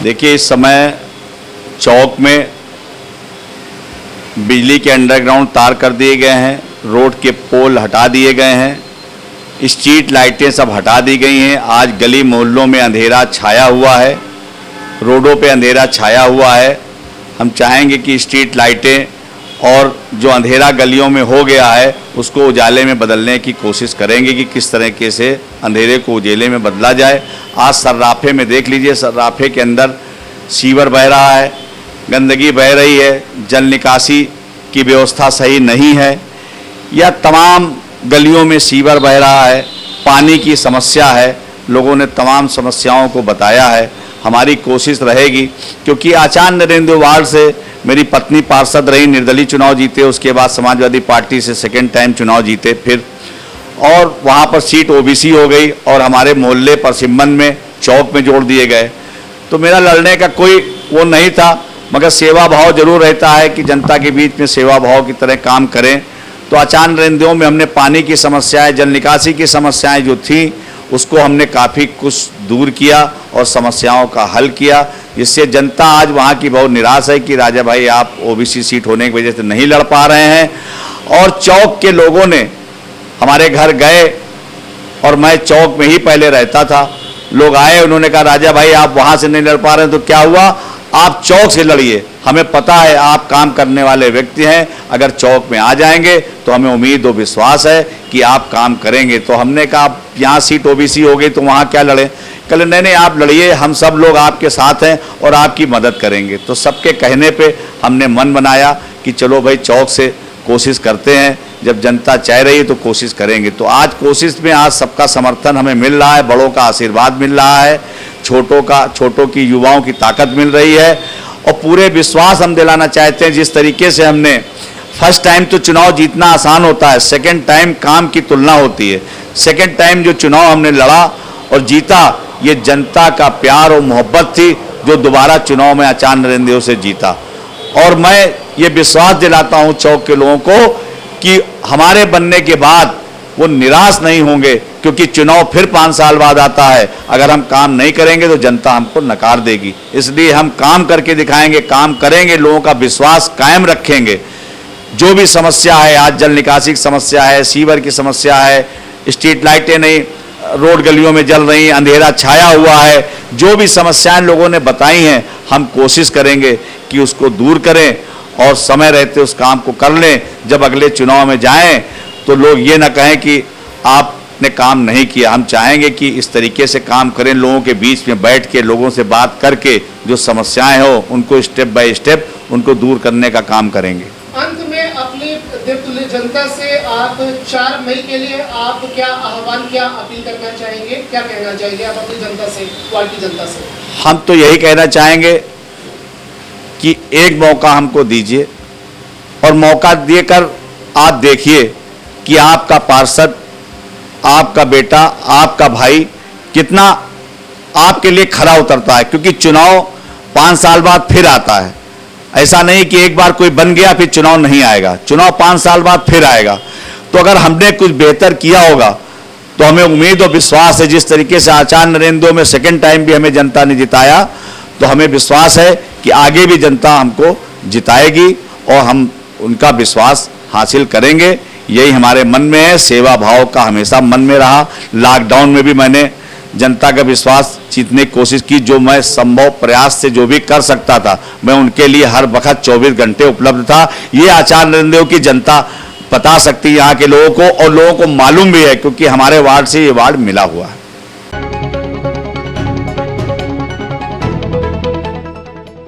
देखिए, इस समय चौक में बिजली के अंडरग्राउंड तार कर दिए गए हैं, रोड के पोल हटा दिए गए हैं, स्ट्रीट लाइटें सब हटा दी गई हैं। आज गली मोहल्लों में अंधेरा छाया हुआ है, रोडों पे अंधेरा छाया हुआ है। हम चाहेंगे कि स्ट्रीट लाइटें और जो अंधेरा गलियों में हो गया है उसको उजाले में बदलने की कोशिश करेंगे कि किस तरीके से अंधेरे को उजाले में बदला जाए। आज सर्राफे में देख लीजिए, सर्राफे के अंदर सीवर बह रहा है, गंदगी बह रही है, जल निकासी की व्यवस्था सही नहीं है, या तमाम गलियों में सीवर बह रहा है, पानी की समस्या है। लोगों ने तमाम समस्याओं को बताया है। हमारी कोशिश रहेगी, क्योंकि आचार्य नरेंद्र वार्ड से मेरी पत्नी पार्षद रही, निर्दलीय चुनाव जीते, उसके बाद समाजवादी पार्टी से सेकेंड टाइम चुनाव जीते फिर, और वहाँ पर सीट ओबीसी हो गई और हमारे मोहल्ले परसिम्मन में चौक में जोड़ दिए गए। तो मेरा लड़ने का कोई वो नहीं था, मगर सेवा भाव जरूर रहता है कि जनता के बीच में सेवा भाव की तरह काम करें। तो आचार्य नरेंद्रों में हमने पानी की समस्याएं, जल निकासी की समस्याएं जो थी उसको हमने काफ़ी कुछ दूर किया और समस्याओं का हल किया, जिससे जनता आज वहाँ की बहुत निराश है कि राजा भाई आप ओबीसी सीट होने की वजह से नहीं लड़ पा रहे हैं। और चौक के लोगों ने हमारे घर गए, और मैं चौक में ही पहले रहता था, लोग आए, उन्होंने कहा राजा भाई आप वहाँ से नहीं लड़ पा रहे हैं तो क्या हुआ, आप चौक से लड़िए, हमें पता है आप काम करने वाले व्यक्ति हैं, अगर चौक में आ जाएंगे तो हमें उम्मीद और विश्वास है कि आप काम करेंगे। तो हमने कहा यहाँ सीट ओबीसी हो गई तो वहाँ क्या लड़ें, कल नहीं आप लड़िए, हम सब लोग आपके साथ हैं और आपकी मदद करेंगे। तो सबके कहने पे हमने मन बनाया कि चलो भाई चौक से कोशिश करते हैं, जब जनता चाह रही है तो कोशिश करेंगे। तो आज कोशिश में आज सबका समर्थन हमें मिल रहा है, बड़ों का आशीर्वाद मिल रहा है, छोटों की युवाओं की ताकत मिल रही है, और पूरे विश्वास हम दिलाना चाहते हैं। जिस तरीके से हमने फर्स्ट टाइम तो चुनाव जीतना आसान होता है, सेकंड टाइम काम की तुलना होती है। सेकंड टाइम जो चुनाव हमने लड़ा और जीता, ये जनता का प्यार और मोहब्बत थी जो दोबारा चुनाव में आचार्य नरेंद्र से जीता। और मैं ये विश्वास दिलाता हूँ चौक के लोगों को कि हमारे बनने के बाद वो निराश नहीं होंगे, क्योंकि चुनाव फिर 5 साल बाद आता है। अगर हम काम नहीं करेंगे तो जनता हमको नकार देगी, इसलिए हम काम करके दिखाएंगे, काम करेंगे, लोगों का विश्वास कायम रखेंगे। जो भी समस्या है, आज जल निकासी की समस्या है, सीवर की समस्या है, स्ट्रीट लाइटें नहीं, रोड गलियों में जल रही, अंधेरा छाया हुआ है, जो भी समस्याएं लोगों ने बताई हैं, हम कोशिश करेंगे कि उसको दूर करें और समय रहते उस काम को कर लें। जब अगले चुनाव में जाएं तो लोग ये ना कहें कि आपने काम नहीं किया। हम चाहेंगे कि इस तरीके से काम करें, लोगों के बीच में बैठ के, लोगों से बात करके जो समस्याएं हो उनको स्टेप बाय स्टेप उनको दूर करने का काम करेंगे। अंत में अपनी निर्दलीय जनता से आप 4 मई के लिए आप क्या आह्वान, क्या अपील करना चाहेंगे, क्या कहना चाहेंगे आप अपनी जनता से, वार्ड की जनता से? हम तो यही कहना चाहेंगे कि एक मौका हमको दीजिए, और मौका देकर आप देखिए कि आपका पार्षद, आपका बेटा, आपका भाई कितना आपके लिए खरा उतरता है। क्योंकि चुनाव 5 साल बाद फिर आता है, ऐसा नहीं कि एक बार कोई बन गया फिर चुनाव नहीं आएगा, चुनाव 5 साल बाद फिर आएगा। तो अगर हमने कुछ बेहतर किया होगा तो हमें उम्मीद और विश्वास है, जिस तरीके से आचार्य नरेंद्र में सेकेंड टाइम भी हमें जनता ने जिताया, तो हमें विश्वास है कि आगे भी जनता हमको जिताएगी और हम उनका विश्वास हासिल करेंगे। यही हमारे मन में है, सेवा भाव का हमेशा मन में रहा। लॉकडाउन में भी मैंने जनता का विश्वास जीतने की कोशिश की, जो मैं संभव प्रयास से जो भी कर सकता था मैं उनके लिए हर वक्त 24 घंटे उपलब्ध था। ये आचार्य नरेंद्र की जनता बता सकती है यहाँ के लोगों को, और लोगों को मालूम भी है, क्योंकि हमारे वार्ड से ये वार्ड मिला हुआ है।